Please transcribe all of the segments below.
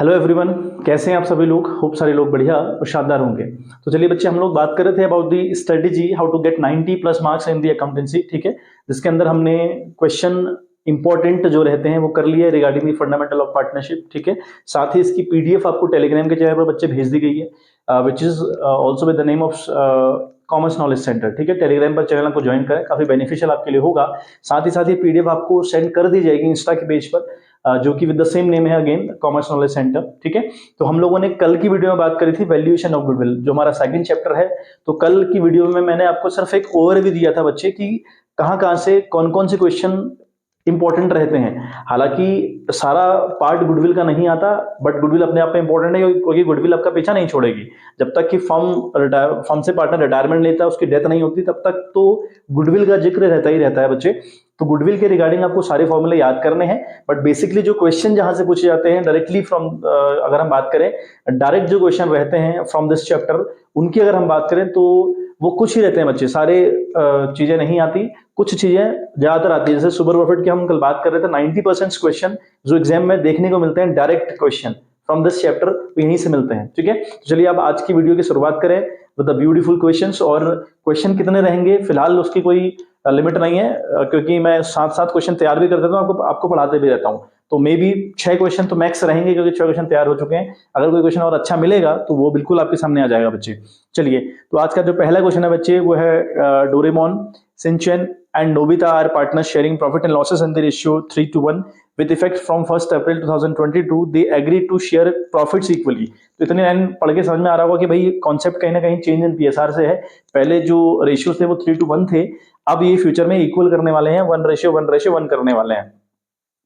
Hello everyone, कैसे हैं आप सभी लोग। खूब सारे लोग बढ़िया और शानदार होंगे। तो चलिए बच्चे, हम लोग बात कर रहे थे about the strategy how to get 90 plus marks in the accountancy. ठीक है, जिसके अंदर हमने क्वेश्चन इंपॉर्टेंट जो रहते हैं वो कर लिए regarding the fundamental of partnership. ठीक है, साथ ही इसकी पीडीएफ आपको टेलीग्राम के चैनल पर बच्चे भेज दी गई है, which is also with the name of commerce knowledge centre. ठीक है, टेलीग्राम पर चैनल को ज्वाइन करें, काफी बेनिफिशियल आपके लिए होगा। साथ ही पीडीएफ आपको सेंड कर दी जाएगी इंस्टा के पेज पर, जो कि विद द सेम नेम है अगेन, कॉमर्स नॉलेज सेंटर। ठीक है, तो हम लोगों ने कल की वीडियो में बात करी थी वैल्यूएशन ऑफ गुडविल, जो हमारा सेकंड चैप्टर है। तो कल की वीडियो में मैंने आपको सिर्फ एक ओवरव्यू दिया था बच्चे कि कहां से कौन कौन से क्वेश्चन इंपॉर्टेंट रहते हैं। हालांकि सारा पार्ट गुडविल का नहीं आता, बट गुडविल अपने आप में इंपॉर्टेंट है क्योंकि गुडविल आपका पीछा नहीं छोड़ेगी। जब तक कि फर्म से पार्टनर रिटायरमेंट लेता है, उसकी डेथ नहीं होती, तब तक तो गुडविल का जिक्र रहता ही रहता है बच्चे। तो गुडविल के रिगार्डिंग आपको सारे फॉर्मूले याद करने हैं, बट बेसिकली जो क्वेश्चन जहां से पूछे जाते हैं डायरेक्टली फ्रॉम, अगर हम बात करें डायरेक्ट जो क्वेश्चन रहते हैं फ्रॉम दिस चैप्टर, उनकी अगर हम बात करें तो वो कुछ ही रहते हैं बच्चे, सारे चीजें नहीं आती, कुछ चीजें ज्यादातर आती है। जैसे सुपर प्रॉफिट की हम कल बात कर रहे थे, 90% क्वेश्चन जो एग्जाम में देखने को मिलते हैं direct question from this chapter, वो यहीं से मिलते हैं। ठीक है, तो चलिए अब आज की वीडियो की शुरुआत करें विद द ब्यूटीफुल क्वेश्चंस। और क्वेश्चन कितने रहेंगे फिलहाल उसकी कोई लिमिट नहीं है, क्योंकि मैं साथ साथ क्वेश्चन तैयार भी कर देता हूँ, आपको आपको पढ़ाते भी रहता हूँ। तो मे बी 6 क्वेश्चन तो मैक्स रहेंगे, क्योंकि 6 क्वेश्चन तैयार हो चुके हैं। अगर कोई क्वेश्चन और अच्छा मिलेगा तो वो बिल्कुल आपके सामने आ जाएगा बच्चे। चलिए, तो आज का जो पहला क्वेश्चन है बच्चे वो है Doraemon, Shinchan and Nobita are partners sharing profit and losses in the ratio 3:1 with effect from 1st April 2022 they agree to share profits equally। तो इतनी लाइन पढ़ के समझ में आ रहा होगा कि भाई कॉन्सेप्ट कहीं ना कहीं चेंज इन पीएसआर से है। पहले जो रेशियो थे वो 3:1 थे, अब ये फ्यूचर में इक्वल करने वाले हैं, 1:1:1 करने वाले हैं।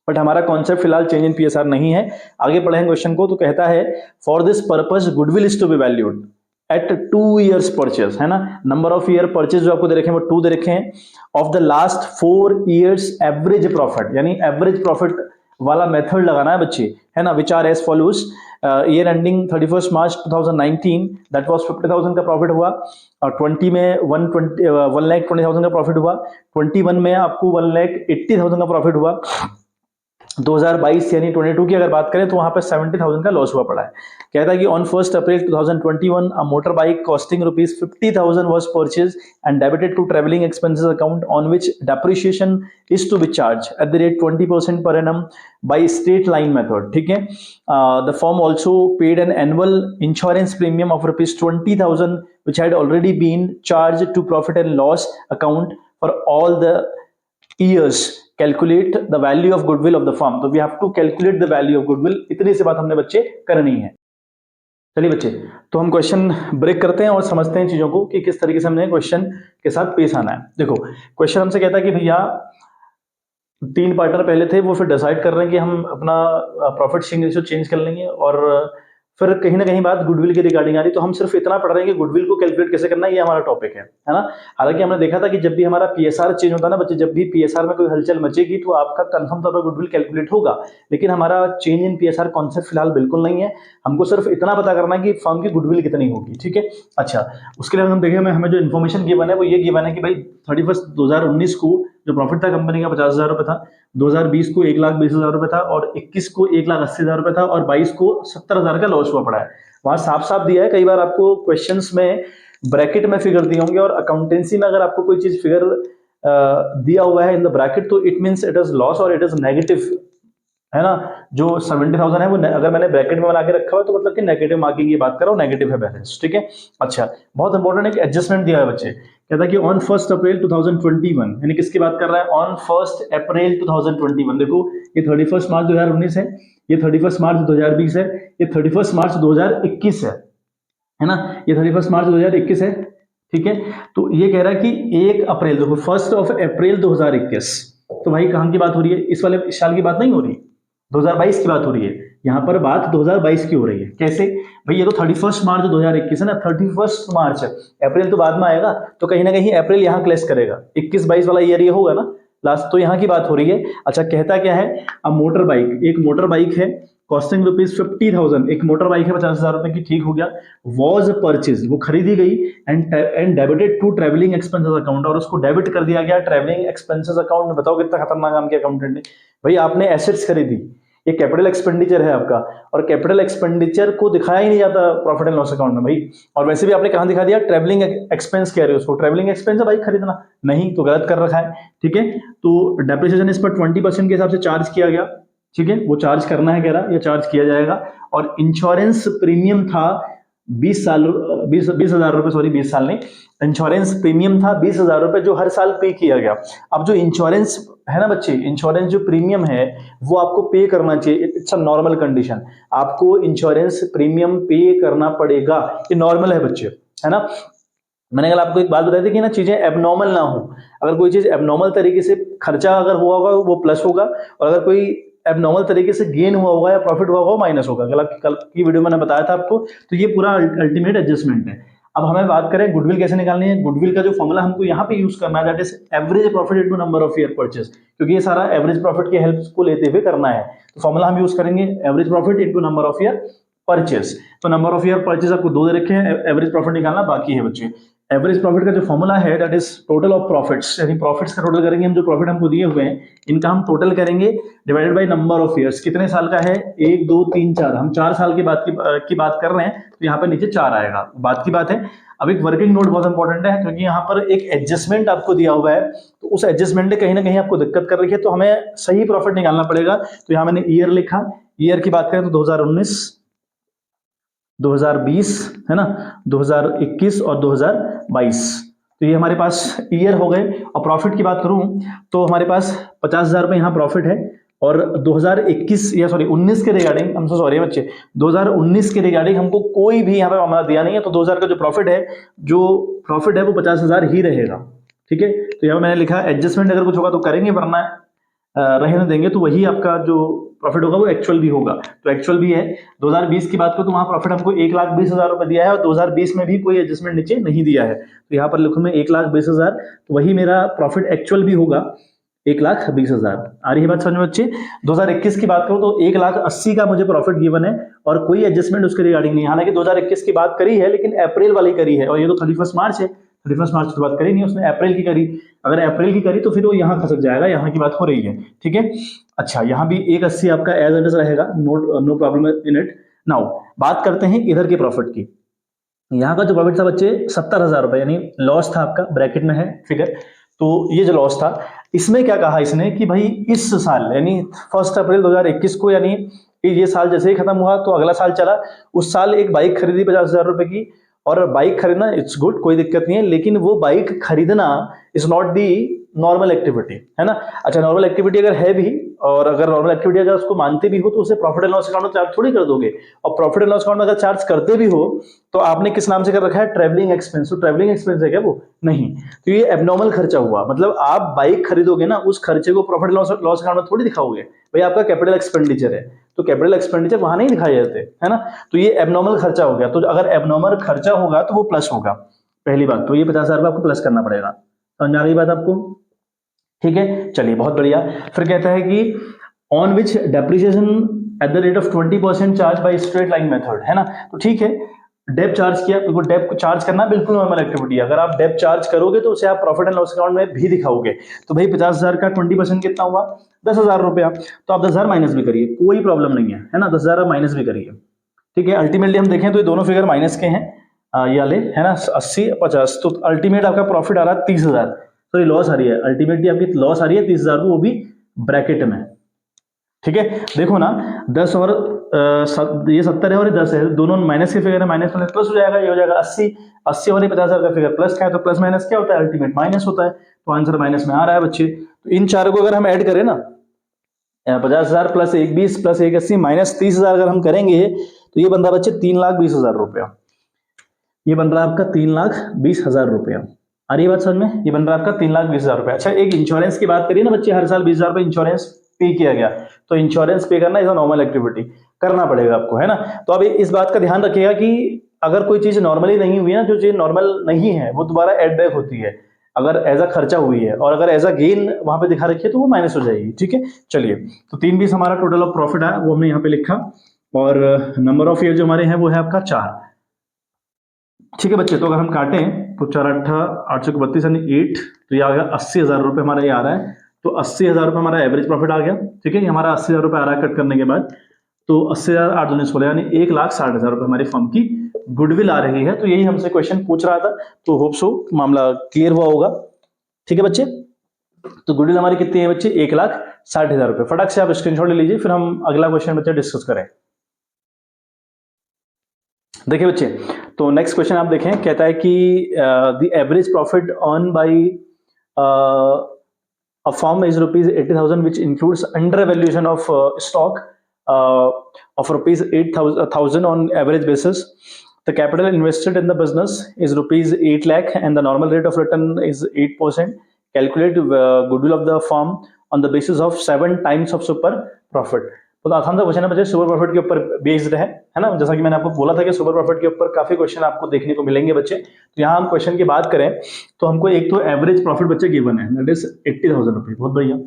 बट हमारा कॉन्सेप्ट फिलहाल चेंज इन पीएसआर नहीं है। आगे पढ़ेंगे क्वेश्चन को, तो कहता है for this purpose goodwill is to be valued at 2 years purchase, है ना। नंबर ऑफ ईयर परचेज जो आपको दे रखे हैं वो 2 दे रखे हैं। Of the last 4 years average profit, यानी एवरेज प्रॉफिट वाला मेथड लगाना है बच्चे, है ना। Which are as follows, year ending 31 March 2019 that was 50,000 का प्रॉफिट हुआ, और 20 में 1,20,000 का प्रॉफिट हुआ, 21 में आपको 1,80,000 का प्रॉफिट हुआ, 2022 यानी 22 की अगर बात करें तो वहां पर 70,000 का लॉस हुआ पड़ा है। कहता है कि on 1st April 2021 a motor bike costing ₹50,000 was purchase and debited to travelling expenses account on which depreciation is to be charge at the rate 20% per annum by straight line method. ठीक है, the firm also paid an annual insurance premium of ₹20,000 which had already been charged to profit and loss account for all the years। Calculate the value of goodwill of the firm. तो we have to calculate the value of goodwill. इतनी सी बात हमने बच्चे करनी है। चलिए बच्चे, तो हम क्वेश्चन ब्रेक करते हैं और समझते हैं चीजों को कि किस तरीके से हमने क्वेश्चन के साथ पेश आना है। देखो, क्वेश्चन हमसे कहता है कि भैया 3 पार्टनर पहले थे, वो फिर डिसाइड कर रहे हैं कि हम अपना प्रॉफिट शेयरिंग रेशियो चेंज कर लेंगे, और फिर कहीं ना कहीं बात गुडविल के रिगार्डिंग आ रही। तो हम सिर्फ इतना पढ़ रहे हैं कि गुडविल को कैलकुलेट कैसे करना है, ये हमारा टॉपिक है ना। हालांकि हमने देखा था कि जब भी हमारा पीएसआर चेंज होता है ना बच्चे, जब भी पीएसआर में कोई हलचल मचेगी तो आपका कंफर्म तौर पर गुडविल कैलकुलेट होगा। लेकिन हमारा चेंज इन पीएसआर कॉन्सेप्ट फिलहाल बिल्कुल नहीं है। हमको सिर्फ इतना पता करना है कि फर्म की गुडविल कितनी होगी। ठीक है, अच्छा, उसके लिए हम देखें, हमें जो इन्फॉर्मेशन गिवन है वो ये गिवन है कि भाई 31 2019 को जो प्रॉफिट था कंपनी का 50,000 रुपए था, 2020 को 1,20,000 रुपए था, और 21 को 1,80,000 रुपए था, और 22 को 70,000 का लॉस हुआ पड़ा है। वहां साफ साफ दिया है। कई बार आपको क्वेश्चंस में ब्रैकेट में फिगर दिए होंगे, और अकाउंटेंसी में अगर आपको कोई चीज फिगर दिया हुआ है इन द ब्रैकेट, तो it means it is loss और इट इज नेगेटिव, है ना। जो 70,000 है वो अगर मैंने ब्रैकेट में बना के रखा हुआ तो मतलब कि नेगेटिव मार्किंग की बात कर रहा हूँ, नेगेटिव है बैलेंस। ठीक है, अच्छा, बहुत इंपॉर्टेंट है कि एडजस्टमेंट दिया है बच्चे। कहता है कि ऑन 1st April 2021, यानी किसकी बात कर रहा है, ऑन 1st April 2021। देखो, ये 31 मार्च 2019 है, ये 31 मार्च 2020 है, ये 31 मार्च 2021 है ना, ये 31 मार्च 2021 है। ठीक है, तो ये कह रहा है कि 1 अप्रैल, देखो 1 अप्रैल 2021, तो भाई कहां की बात हो रही है, इस वाले साल की बात नहीं हो रही, 2022 की बात हो रही है। यहां पर बात 2022 की हो रही है। कैसे भाई, ये तो 31 मार्च 2021 है ना, 31 मार्च, अप्रैल तो बाद में आएगा, तो कहीं ना कहीं अप्रैल यहां क्लेश करेगा, 21-22 वाला ईयर ये होगा ना लास्ट, तो यहां की बात हो रही है। अच्छा, कहता क्या है, अब मोटर बाइक, एक मोटर बाइक है, कॉस्टिंग ₹50,000, एक मोटर बाइक है 50,000 रुपए की, ठीक हो गया। वॉज परचेज, वो खरीदी गई, and debited to travelling expenses account, और उसको डेबिट कर दिया गया ट्रेवलिंग एक्सपेंसेस अकाउंट में। बताओ कितना खतरनाक काम किया अकाउंटेंट ने। भाई आपने एसेट्स खरीदी, ये कैपिटल एक्सपेंडिचर है आपका, और कैपिटल एक्सपेंडिचर को दिखाया ही नहीं जाता प्रॉफिट एंड लॉस अकाउंट में भाई। और वैसे भी आपने कहां दिखा दिया, ट्रेवलिंग एक्सपेंस कह रहे हो उसको, ट्रेवलिंग एक्सपेंस है भाई खरीदना, नहीं तो गलत कर रखा है, ठीक है। तो डेप्रिसिएशन इस पर 20% के हिसाब से चार्ज किया गया, ठीक है, वो चार्ज करना है कह रहा, ये चार्ज किया जाएगा। और इंश्योरेंस प्रीमियम था 20,000 रुपए, सॉरी 20 साल नहीं, इंश्योरेंस प्रीमियम था 20,000 रुपए जो हर साल पे किया गया। अब जो इंश्योरेंस है ना बच्चे, इंश्योरेंस जो प्रीमियम है वो आपको पे करना चाहिए, इट्स अ नॉर्मल कंडीशन, आपको इंश्योरेंस प्रीमियम पे करना पड़ेगा, ये नॉर्मल है बच्चे, है ना। मैंने कल आपको एक बात बताई थी कि ना चीजें एबनॉर्मल ना हो, अगर कोई चीज एबनॉर्मल तरीके से खर्चा अगर हुआ होगा वो प्लस होगा, और अगर कोई एबनॉर्मल तरीके से गेन हुआ होगा या प्रॉफिट हुआ होगा माइनस होगा। कल की वीडियो में मैंने बताया था आपको, तो ये पूरा अल्टीमेट एडजस्टमेंट है। अब हमें बात करें गुडविल कैसे निकालनी है, गुडविल का जो फॉर्मूला हमको यहाँ पे यूज करना है, that is average profit into number of year purchase, क्योंकि ये सारा एवरेज प्रॉफिट की हेल्प को लेते हुए करना है। तो फॉर्मूला हम यूज करेंगे average profit into number of year purchase. तो नंबर ऑफ ईयर परचेज आपको 2 दे रखे हैं, एवरेज प्रॉफिट निकालना बाकी है बच्चे। एवरेज प्रॉफिट का जो फॉर्मूला है that is total of profits, यानी प्रॉफिट्स का टोटल करेंगे हम, जो प्रॉफिट हमको दिए हुए हैं इनका हम टोटल करेंगे divided by number of years, कितने साल का है 1 2 3 4, हम 4 साल की बात कर रहे हैं, तो यहाँ पे नीचे 4 आएगा, बात की बात है। अब एक वर्किंग नोट बहुत इंपॉर्टेंट है, क्योंकि यहाँ पर एक एडजस्टमेंट आपको दिया हुआ है, तो उस एडजस्टमेंट ने कहीं ना कहीं आपको दिक्कत कर रही है, तो हमें सही प्रॉफिट निकालना पड़ेगा। तो यहाँ मैंने ईयर लिखा, ईयर की बात करें तो 2019, 2020 है ना, 2021 और 2022, तो ये हमारे पास ईयर हो गए। और प्रॉफिट की बात करूं तो हमारे पास 50,000 रुपए यहाँ प्रॉफिट है, और 2021 या सॉरी 19 के रिगार्डिंग, हम सो सॉरी बच्चे, 2019 के रिगार्डिंग हमको कोई भी यहाँ पे मामला दिया नहीं है, तो 2000 का जो प्रॉफिट है वो 50,000 ही रहेगा, ठीक है। तो यहाँ मैंने लिखा एडजस्टमेंट अगर कुछ होगा तो करेंगे, वरना रहने देंगे, तो वही आपका जो प्रॉफिट होगा वो एक्चुअल भी होगा। तो एक्चुअल भी है 2020 की बात करो तो वहां प्रॉफिट हमको 1,20,000 रुपए दिया है, और 2020 में भी कोई एडजस्टमेंट नीचे नहीं दिया है, तो यहाँ पर लिखूं मैं 1,20,000, तो वही मेरा प्रॉफिट एक्चुअल भी होगा 1,20,000। आ रही है बात समझ में बच्चे। 2021 की बात करूं तो 1,80,000 का मुझे प्रॉफिट गिवन है, और कोई एडजस्टमेंट उसके रिगार्डिंग नहीं। हालांकि 2021 की बात करी है, लेकिन अप्रैल वाली करी है, और ये तो 31 मार्च है, 31 मार्च की बात करी नहीं उसने, अप्रैल की करी। अगर अप्रैल की करी तो फिर वो यहाँ खसक जाएगा, यहाँ की बात हो रही है, ठीक है। अच्छा, यहाँ भी 1,80 आपका एज इट इज रहेगा, no problem in it. Now बात करते हैं इधर के प्रॉफिट की। यहाँ का जो प्रॉफिट था बच्चे 70,000 रुपए, यानी लॉस था आपका, ब्रैकेट में है फिगर। तो ये जो लॉस था, इसमें क्या कहा इसने कि भाई इस साल यानी 1 अप्रैल 2021 को, यानी ये साल जैसे ही खत्म हुआ तो अगला साल चला, उस साल एक बाइक खरीदी 50,000 रुपए की, और बाइक खरीदना इट्स गुड, कोई दिक्कत नहीं है, लेकिन वो बाइक खरीदना is not the normal activity, है ना। अच्छा, नॉर्मल एक्टिविटी अगर है भी, और अगर नॉर्मल एक्टिविटी अगर उसको मानते भी हो, तो उसे प्रॉफिट एंड लॉस अकाउंट में चार्ज थोड़ी कर दोगे। और प्रॉफिट एंड लॉस अकाउंट में अगर चार्ज करते भी हो तो आपने किस नाम से कर रखा है, ट्रेवलिंग एक्सपेंस। तो ट्रेवलिंग एक्सपेंस है क्या वो, नहीं, तो ये एबनॉर्मल खर्चा हुआ। मतलब आप बाइक खरीदोगे ना, उस खर्चे को प्रॉफिट लॉस अकाउंट में थोड़ी दिखाओगे, भाई आपका कैपिटल एक्सपेंडिचर है, तो कैपिटल एक्सपेंडिचर वहां नहीं दिखाए जाते, है ना। तो ये एबनॉर्मल खर्चा हो गया, तो अगर एबनॉर्मल खर्चा होगा तो वो प्लस होगा, पहली बात तो ये 50,000 रुपए आपको प्लस करना पड़ेगा। समझ आ गई बात आपको, ठीक है। चलिए बहुत बढ़िया। फिर कहता है कि on which depreciation eight the rate of 20% charge by straight line method, है ना। तो ठीक है, डेप चार्ज किया, बिल्कुल डेप को चार्ज करना बिल्कुल नॉर्मल एक्टिविटी है। अगर आप डेप चार्ज करोगे तो उसे आप प्रॉफिट एंड लॉस अकाउंट में भी दिखाओगे। तो भाई 50,000 का 20% कितना हुआ, 10,000 रुपया, तो आप 10,000 माइनस भी करिए, कोई प्रॉब्लम नहीं है ना, 10,000 आप माइनस भी करिए, ठीक है। अल्टीमेटली हम देखें तो ये दोनों फिगर माइनस के हैं, ये वाले है ना, 80 50, तो अल्टीमेट आपका प्रॉफिट आ रहा है 30,000, तो ये लॉस आ रही है, अल्टीमेटली आपकी लॉस आ रही है 30,000, वो भी ब्रैकेट में, ठीक है। देखो ना 10 और ये 70 है और ये 10 है, दोनों माइनस के फिगर है, माइनस माइनस प्लस हो जाएगा, ये हो जाएगा 80, 80 और ये 50,000 का फिगर प्लस का है, तो प्लस माइनस क्या होता है, अल्टीमेट माइनस होता है, तो आंसर माइनस में आ रहा है बच्चे। तो इन चारों को अगर हम ऐड करें ना, 50,000 प्लस 120 प्लस 180 माइनस 30,000 अगर हम करेंगे, तो ये बन रहा बच्चे 3,20,000 रुपया, ये बन रहा है आपका 3,20,000 रुपया। आ रही है बात समझ में, ये बन रहा है आपका 3,20,000 रुपया। अच्छा, एक इंश्योरेंस की बात करिए ना बच्चे, हर साल 20,000 रुपये इंश्योरेंस पे किया गया, तो इंश्योरेंस पे करना इज अ नॉर्मल एक्टिविटी, करना पड़ेगा आपको, है ना। तो अब इस बात का ध्यान रखिएगा कि अगर कोई चीज नॉर्मली नहीं हुई है ना, जो चीज नॉर्मल नहीं है वो दोबारा एड बैक होती है, अगर एज अ खर्चा हुई है, और अगर एज अ गेन वहां पे दिखा रखी है तो वो माइनस हो जाएगी, ठीक है। चलिए, तो 3,20 हमारा टोटल ऑफ प्रॉफिट है, वो हमने यहाँ पे लिखा, और नंबर ऑफ ईयर जो हमारे हैं वो है आपका 4, ठीक है बच्चे। तो अगर हम काटें तो 4 8 832 यानी 8, तो ये आ गया 80,000 रुपये हमारा ये आ रहा है, तो 80,000 रुपये हमारा एवरेज प्रॉफिट आ गया, ठीक है। ये हमारा 80,000 रुपये आ रहा है कट करने के बाद, तो 80,000 8 दूनी 16 यानी 1,60,000 रुपये हमारी फर्म की गुडविल आ रही है। तो यही हमसे क्वेश्चन पूछ रहा था, तो होप सो मामला क्लियर हुआ होगा, ठीक है बच्चे। तो गुडविल हमारी कितनी है बच्चे, 1,60,000 रुपये। फटाक से आप स्क्रीनशॉट ले लीजिए, फिर हम अगला क्वेश्चन बच्चे डिस्कस करें। देखिए बच्चे, तो नेक्स्ट क्वेश्चन आप देखें, कहता है कि the average profit earn by a firm is rupees 80,000 which includes under valuation of stock of rupees 8,000 on average basis. The capital invested in the business is rupees 8 lakh and the normal rate of return is 8%. Calculate goodwill of the firm on the basis of 7 times of super profit. तो आसान सा question है बच्चे, super profit के ऊपर based है ना। जैसा कि मैंने आपको बोला था कि सुपर प्रॉफिट के ऊपर काफी क्वेश्चन आपको देखने को मिलेंगे बच्चे। तो यहाँ हम क्वेश्चन की बात करें तो हमको एक तो एवरेज प्रॉफिट बच्चे गिवन है, दैट इज 80,000 रुपये, बहुत बढ़िया।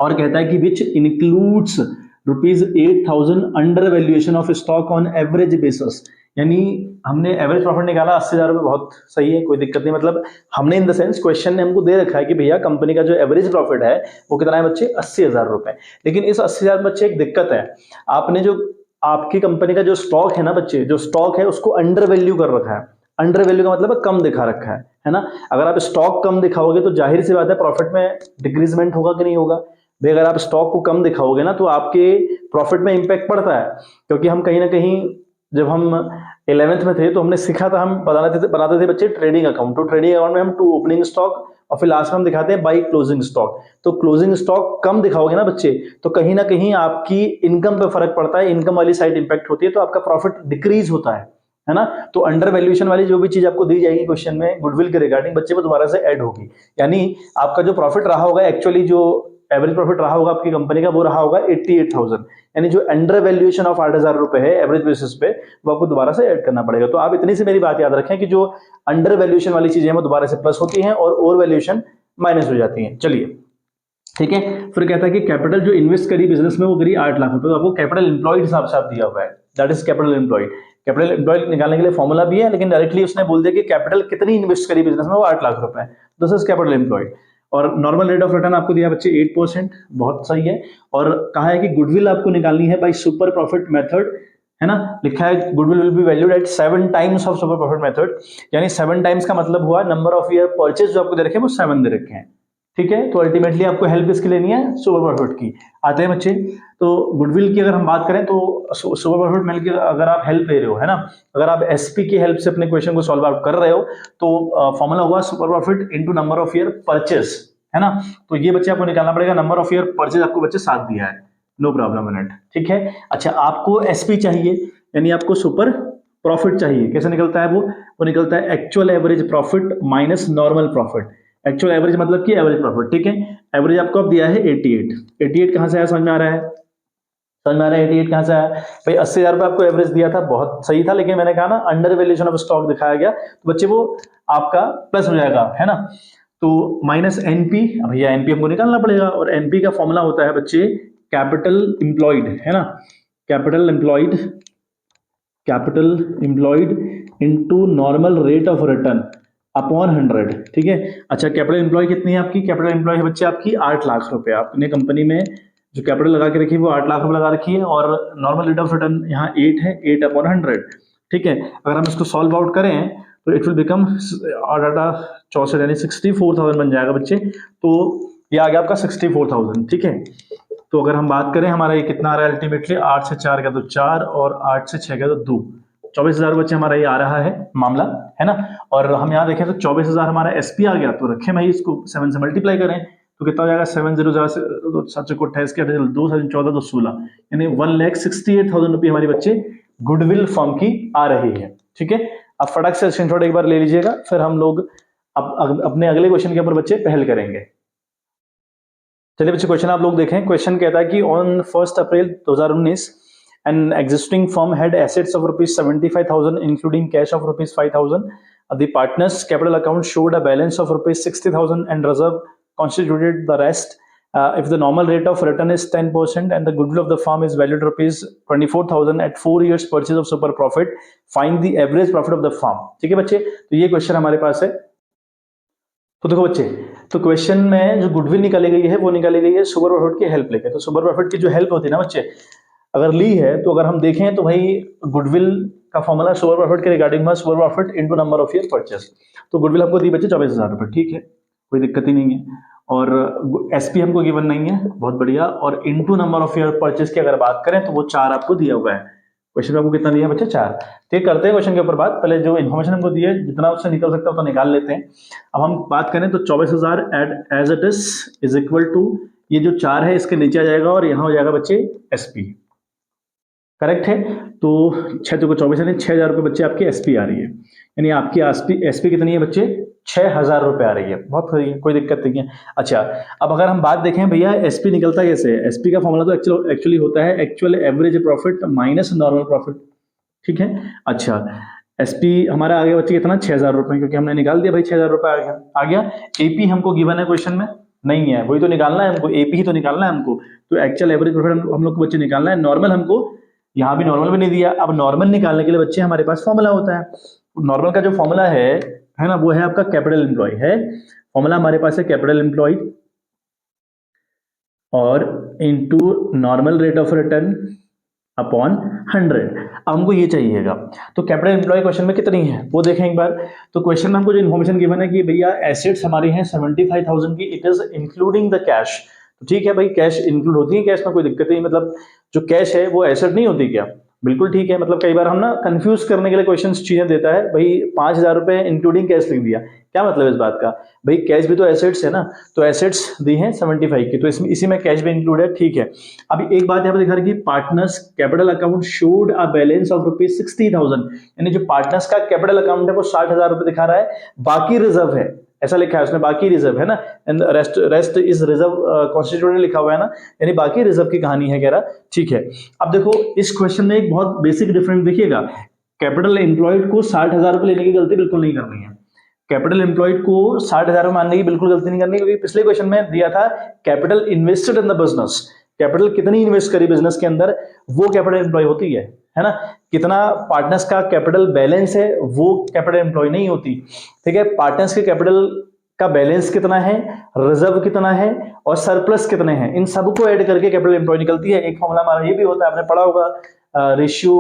और कहता है कि which includes rupees 8,000 under valuation of stock on average basis, यानी हमने एवरेज प्रॉफिट निकाला 80,000 रुपये, बहुत सही है, कोई दिक्कत नहीं। मतलब हमने इन द सेंस क्वेश्चन ने हमको दे रखा है कि भैया कंपनी का जो एवरेज प्रॉफिट है वो कितना है बच्चे, 80,000 रुपये। लेकिन इस 80,000 बच्चे एक दिक्कत है, आपने जो आपकी कंपनी का जो स्टॉक है ना बच्चे, जो स्टॉक है उसको अंडर वैल्यू कर रखा है। अंडर वैल्यू का मतलब कम दिखा रखा है ना। अगर आप स्टॉक कम दिखाओगे तो जाहिर सी बात है प्रॉफिट में डिक्रीजमेंट होगा कि नहीं होगा भाई। अगर आप स्टॉक को कम दिखाओगे ना तो आपके प्रॉफिट में इंपैक्ट पड़ता है, क्योंकि हम कहीं ना कहीं जब हम 11th में थे तो हमने सीखा था, हम बनाते थे बच्चे ट्रेडिंग अकाउंट। तो ट्रेडिंग अकाउंट में हम टू ओपनिंग स्टॉक और फिर लास्ट में हम दिखाते हैं बाई क्लोजिंग स्टॉक। तो क्लोजिंग स्टॉक कम दिखाओगे ना बच्चे तो कहीं ना कहीं आपकी इनकम पे फर्क पड़ता है, इनकम वाली साइड इंपैक्ट होती है, तो आपका प्रॉफिट डिक्रीज होता है ना। तो अंडर वैल्यूएशन वाली जो भी चीज आपको दी जाएगी क्वेश्चन में गुडविल के रिगार्डिंग बच्चे वो दोबारा से ऐड होगी, यानी आपका जो प्रॉफिट रहा होगा एक्चुअली जो एवरेज प्रॉफिट रहा होगा आपकी कंपनी का वो रहा होगा 88,000, यानी जो अंडर वैल्यूएशन ऑफ 8,000 रुपए है एवरेज बेसिस पे वो आपको दोबारा से ऐड करना पड़ेगा। तो आप इतनी सी मेरी बात याद रखें कि जो अंडर वैल्यूएशन वाली चीजें वो दोबारा से प्लस होती हैं और ओवर वैल्यूएशन माइनस हो जाती हैं। चलिए ठीक है, फिर कहता है कि कैपिटल जो इन्वेस्ट करी बिजनेस में वो करी 8 लाख रुपए, तो आपको कैपिटल एम्प्लॉयड हिसाब से आप दिया हुआ है, that is capital employed. Capital employed निकालने के लिए फॉर्मूला भी है, लेकिन डायरेक्टली उसने बोल दिया कि कैपिटल कितनी इन्वेस्ट करी बिजनेस में, वो 8 लाख रुपए, दिस इज कैपिटल एम्प्लॉयड। और नॉर्मल रेट ऑफ रिटर्न आपको दिया बच्चे 8%, बहुत सही है। और कहा है कि गुडविल आपको निकालनी है बाय सुपर प्रॉफिट मेथड, है ना। लिखा है goodwill will be valued eight 7 times of super profit method, यानी 7 टाइम्स का मतलब हुआ नंबर ऑफ ईयर परचेज जो आपको दे रखे हैं वो 7 दे रखे हैं, ठीक है। तो अल्टीमेटली आपको हेल्प किसकी लेनी है, सुपर प्रॉफिट की। आते हैं बच्चे, तो गुडविल की अगर हम बात करें तो सुपर प्रॉफिट मिल के अगर आप हेल्प ले रहे हो, है ना, अगर आप एसपी की हेल्प से अपने क्वेश्चन को सॉल्व आउट कर रहे हो तो फॉर्मूला हुआ super profit into number of year purchase, है ना। तो ये बच्चे आपको निकालना पड़ेगा, नंबर ऑफ ईयर परचेज आपको बच्चे 7 दिया है, नो प्रॉब्लम इन इट, ठीक है। अच्छा, आपको एसपी चाहिए यानी आपको सुपर प्रॉफिट चाहिए, कैसे निकलता है वो निकलता है actual average profit minus normal profit. Actual average मतलब कि एवरेज प्रॉफिट, ठीक है। एवरेज आपको अब दिया है 88 कहां से आया, समझ में आ रहा है, समझ में आ रहा है 88 कहां से आया भाई। 80,000 रुपए आपको एवरेज दिया था, बहुत सही था, लेकिन मैंने कहा ना अंडर वैल्यूएशन ऑफ स्टॉक दिखाया गया तो बच्चे वो आपका प्लस हो जाएगा, है ना। तो माइनस एनपी, भैया एनपी हमको निकालना पड़ेगा और एनपी का फॉर्मूला होता है बच्चे कैपिटल एम्प्लॉयड, है ना, capital employed into normal rate of return upon 100, ठीक है। अच्छा, कैपिटल एम्प्लॉय कितनी है आपकी, कैपिटल एम्प्लॉय है बच्चे आपकी 8 लाख रुपए, आपने कंपनी में जो कैपिटल लगा के रखी है वो 8 लाख रुपए लगा रखी है, और नॉर्मल रेट ऑफ रिटर्न यहाँ 8 है, 8 अपॉन 100, ठीक है। अगर हम इसको सॉल्व आउट करें तो इट विल बिकम 64 यानी 64,000 बन जाएगा बच्चे। तो ये आ गया आपका 64,000, ठीक है। तो अगर हम बात करें हमारा ये कितना आ रहा है अल्टीमेटली, 8 से 4 का तो 4 और 8 से 6 का तो 2, 24,000 बच्चे हमारा ये आ रहा है मामला, है ना। और हम यहाँ देखें तो 24,000 हमारा एसपी आ गया, तो रखें भाई इसको 7 से मल्टीप्लाई करें तो कितना हो जाएगा, 7,000 से 7 को 28 के 2 7 14 तो 16, यानी 1,68,000 रुपये हमारी बच्चे गुडविल फर्म की आ रही है, ठीक है। अब फटाक से स्क्रीनशॉट एक बार ले लीजिएगा, फिर हम लोग अपने अगले क्वेश्चन के ऊपर बच्चे पहल करेंगे। चलिए बच्चे क्वेश्चन आप लोग देखें। क्वेश्चन कहता है कि on 1 April 2019 an existing firm had assets of rupees 75,000 including cash of rupees 5,000. The partners capital account showed a balance of rupees 60,000 and reserve constituted the rest. If the normal rate of return is 10% and the goodwill of the firm is valued rupees 24,000 at 4 years purchase of super profit, find the average profit of the firm। ठीक है बच्चे, तो ये question हमारे पास है। तो देखो बच्चे, तो क्वेश्चन में जो गुडविल निकाली गई है वो निकाली गई है सुपर प्रॉफिट की हेल्प लेके। तो सुपर प्रॉफिट की जो हेल्प होती है ना बच्चे, अगर ली है तो अगर हम देखें तो भाई गुडविल का फॉर्मूला सुपर प्रॉफिट के रिगार्डिंग में super profit into number of year purchase. तो गुडविल हमको दी बच्चे 24,000 रुपए, ठीक है, कोई दिक्कत ही नहीं है। और एसपी हमको गिवन नहीं है, बहुत बढ़िया। और into number of year purchase की अगर बात करें तो वो 4 आपको दिया हुआ है। क्वेश्चन में आपको कितना दिया है बच्चे? 4। तो ये करते हैं क्वेश्चन के ऊपर बात। पहले जो इन्फॉर्मेशन हमको दी है जितना उससे निकल सकता है तो निकाल लेते हैं। अब हम बात करें तो 24,000 as it is equal to ये जो 4 है इसके नीचे आ जाएगा और यहाँ हो जाएगा बच्चे एसपी। करेक्ट है? तो 6 को 24 यानी 6,000 रुपये बच्चे आपकी एसपी आ रही है। यानी आपकी एसपी कितनी है बच्चे? 6,000 रुपये आ रही है। बहुत सही है, कोई दिक्कत नहीं है। अच्छा, अब अगर हम बात देखें भैया एसपी निकलता कैसे है? एसपी का फॉर्मूला तो एक्चुअली होता है actual average profit minus normal profit, ठीक है। अच्छा, एसपी हमारा आ गया बच्चे कितना? 6,000 रुपये, क्योंकि हमने निकाल दिया भाई 6,000 रुपये आ गया। एपी हमको गिवन है क्वेश्चन में नहीं है, वही तो निकालना है हमको, एपी ही तो निकालना है हमको। तो एक्चुअल एवरेज प्रॉफिट हम लोग को बच्चे निकालना है। नॉर्मल हमको यहाँ भी नॉर्मल भी नहीं दिया। अब नॉर्मल निकालने के लिए बच्चे हमारे पास फॉर्मूला होता है। नॉर्मल का जो फॉर्मूला है ना, वो है आपका कैपिटल एम्प्लॉय है। फॉर्मूला हमारे पास है कैपिटल एम्प्लॉय और into normal rate of return upon 100। अब हमको ये चाहिएगा। तो कैपिटल एम्प्लॉय क्वेश्चन में कितनी है वो देखें एक बार। तो क्वेश्चन में हमको जो इन्फॉर्मेशन गिवन है कि भैया एसेट्स हमारी हैं 75,000 की, it is including the cash. तो ठीक है भाई, कैश इंक्लूड होती है, कैश में कोई दिक्कत नहीं। मतलब जो कैश है वो एसेट नहीं होती क्या? बिल्कुल ठीक है। मतलब कई बार हम ना कंफ्यूज करने के लिए क्वेश्चन चीजें देता है। भाई 5,000 रुपए इंक्लूडिंग कैश लिख दिया, क्या मतलब इस बात का? भाई कैश भी तो एसेट्स है ना, तो एसेट्स दी हैं 75 की, तो इसमें इसी में कैश भी इंक्लूड है, ठीक है। अभी एक बात यहाँ पे दिखा रही है, partners capital account showed a balance of ₹60,000, यानी जो पार्टनर्स का कैपिटल अकाउंट है वो 60,000 रुपए दिखा रहा है, बाकी रिजर्व है, ऐसा लिखा है उसमें, बाकी रिजर्व है ना, and rest is reserve constituted लिखा हुआ है ना, यानी बाकी रिजर्व की कहानी है कह रहा, ठीक है। अब देखो इस क्वेश्चन में एक बहुत बेसिक डिफरेंस देखिएगा, कैपिटल एम्प्लॉयड को 60,000 रुपए लेने की गलती बिल्कुल नहीं करनी है। कैपिटल एम्प्लॉयड को 60,000 मानने की बिल्कुल गलती नहीं करनी, क्योंकि पिछले क्वेश्चन में दिया था capital invested in the business, capital कितनी इन्वेस्ट करी बिजनेस के अंदर, वो कैपिटल एम्प्लॉय होती है ना। कितना पार्टनर्स का कैपिटल बैलेंस है वो कैपिटल एम्प्लॉय नहीं होती, ठीक है। पार्टनर्स के कैपिटल का बैलेंस कितना है, रिजर्व कितना है और सरप्लस कितने हैं, इन सबको ऐड करके कैपिटल एम्प्लॉय निकलती है। एक फॉर्मूला हमारा ये भी होता है, आपने पढ़ा होगा रेशियो,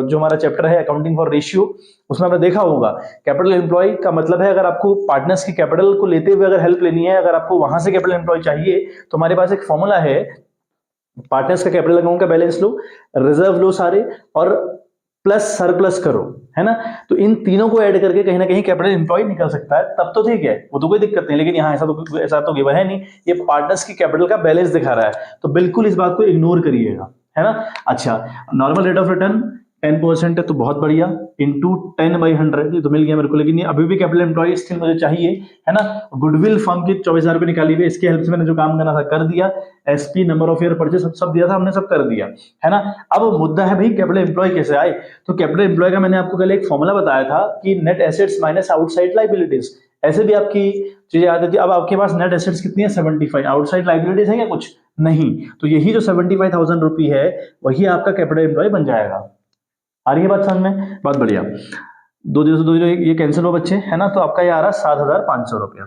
जो हमारा चैप्टर है अकाउंटिंग फॉर रेशियो, उसमें आपने देखा होगा कैपिटल एम्प्लॉय का मतलब है अगर आपको पार्टनर्स की कैपिटल को लेते हुए अगर हेल्प लेनी है, अगर आपको वहां से कैपिटल एम्प्लॉय चाहिए तो हमारे पास एक फॉर्मूला है, पार्टनर्स का कैपिटल अकाउंट का बैलेंस लो, रिजर्व लो सारे और प्लस सरप्लस करो, है ना। तो इन तीनों को ऐड करके कहीं ना कहीं कैपिटल एम्प्लॉय निकल सकता है, तब तो ठीक है, वो तो कोई दिक्कत नहीं। लेकिन यहाँ ऐसा तो गिवन है नहीं, ये पार्टनर्स की कैपिटल का बैलेंस दिखा रहा है, तो बिल्कुल इस बात को इग्नोर करिएगा, है ना। अच्छा, नॉर्मल रेट ऑफ रिटर्न 10% है तो बहुत बढ़िया, इंटू 10/100 तो मिल गया मेरे को। लेकिन ये अभी भी कैपिटल एम्प्लॉय स्टिल मुझे चाहिए, है ना। गुडविल फर्म की 24,000 रुपए निकाली हुई, इसके हेल्प से मैंने जो काम करना था कर दिया, SP number of year purchase सब दिया था हमने, सब कर दिया, है ना। अब मुद्दा है भाई कैपिटल एम्प्लॉय कैसे आए। तो कैपिटल एम्प्लॉय का मैंने आपको कल एक फॉर्मूला बताया था कि net assets minus outside liabilities, ऐसे भी आपकी चीजें आती थी। अब आपके पास नेट एसेट्स कितनी है? 75, आउटसाइड लाइबिलिटीज है क्या कुछ? नहीं, तो यही जो 75,000 रुपये है वही आपका कैपिटल एम्प्लॉय बन जाएगा। आ रही है बात समझ में? बहुत बढ़िया। 2 से 2 ये कैंसिल हो बच्चे, है ना। तो आपका ये आ रहा 7,500 रुपया।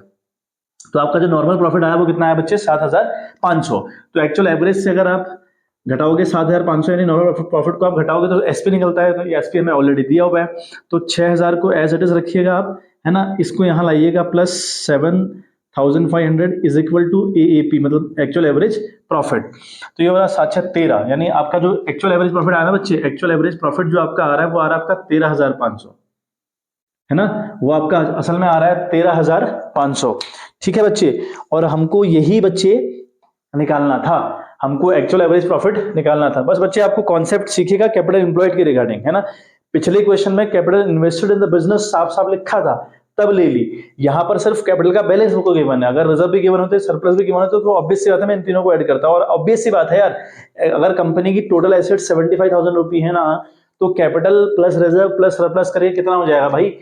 तो आपका जो नॉर्मल प्रॉफिट आया वो कितना आया बच्चे? 7,500। तो एक्चुअल एवरेज से अगर आप घटाओगे 7,500 यानी नॉर्मल प्रॉफिट को आप घटाओगे तो एसपी निकलता है, तो एसपी हमें ऑलरेडी दिया हुआ है। तो 6,000 को एज इट इज रखिएगा आप, है ना, इसको यहाँ लाइएगा plus 7,500 is equal to AAP, मतलब एक्चुअल एवरेज प्रॉफिट। तो ये वाला 7/13, यानी आपका जो एक्चुअल एवरेज प्रॉफिट आ रहा है बच्चे, एक्चुअल एवरेज प्रॉफिट जो आपका आ रहा है वो आ रहा है आपका 13,500, है ना। वो आपका असल में आ रहा है 13,500, ठीक है बच्चे। और हमको यही बच्चे निकालना था, हमको एक्चुअल एवरेज प्रॉफिट निकालना था। बस बच्चे आपको कॉन्सेप्ट सीखिएगा कैपिटल एम्प्लॉयड के रिगार्डिंग, है ना। पिछले क्वेश्चन में capital invested in the business साफ साफ लिखा था, तब ले ली। यहां पर सिर्फ कैपिटल का बैलेंस को गिवन है, अगर रिजर्व भी गिवन होते, सरप्लस भी गिवन होते तो ऑब्वियस सी बात है मैं इन तीनों को ऐड करता। और ऑब्वियस सी बात है यार, अगर कंपनी की टोटल एसेट 75,000 रुपये है ना, तो capital plus reserve plus surplus करिए कितना हो जाएगा भाई।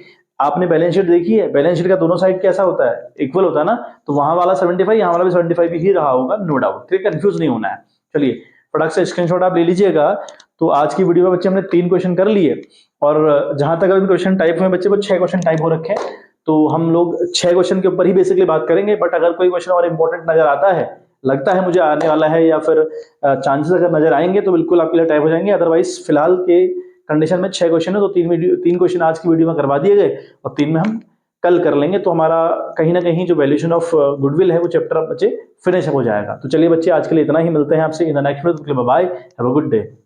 आपने बैलेंस शीट देखी है, बैलेंस शीट का दोनों साइड कैसा होता है? इक्वल होता है ना। तो वहां वाला 75, यहाँ वाला भी 75 ही रहा होगा, नो डाउट, ठीक है, कंफ्यूज नहीं होना है। चलिए फटाक से स्क्रीनशॉट आप ले लीजिएगा। तो आज की वीडियो में बच्चे हमने 3 क्वेश्चन कर लिए, और जहां तक अभी क्वेश्चन टाइप हुए बच्चे वो 6 क्वेश्चन टाइप हो रखे हैं। तो हम लोग 6 क्वेश्चन के ऊपर ही बेसिकली बात करेंगे, बट अगर कोई क्वेश्चन और इंपॉर्टेंट नजर आता है, लगता है मुझे आने वाला है, या फिर चांसेस अगर नजर आएंगे तो बिल्कुल आपके लिए टाइप हो जाएंगे। अदरवाइज फिलहाल के कंडीशन में 6 क्वेश्चन है, तो 3 क्वेश्चन आज की वीडियो में करवा दिए गए और 3 में हम कल कर लेंगे, तो हमारा कहीं ना कहीं जो वैल्यूएशन ऑफ गुडविल है वो चैप्टर बच्चे फिनिश हो जाएगा। तो चलिए बच्चे, आज के लिए इतना ही, मिलते हैं आपसे in the next video. Bye, have a good day.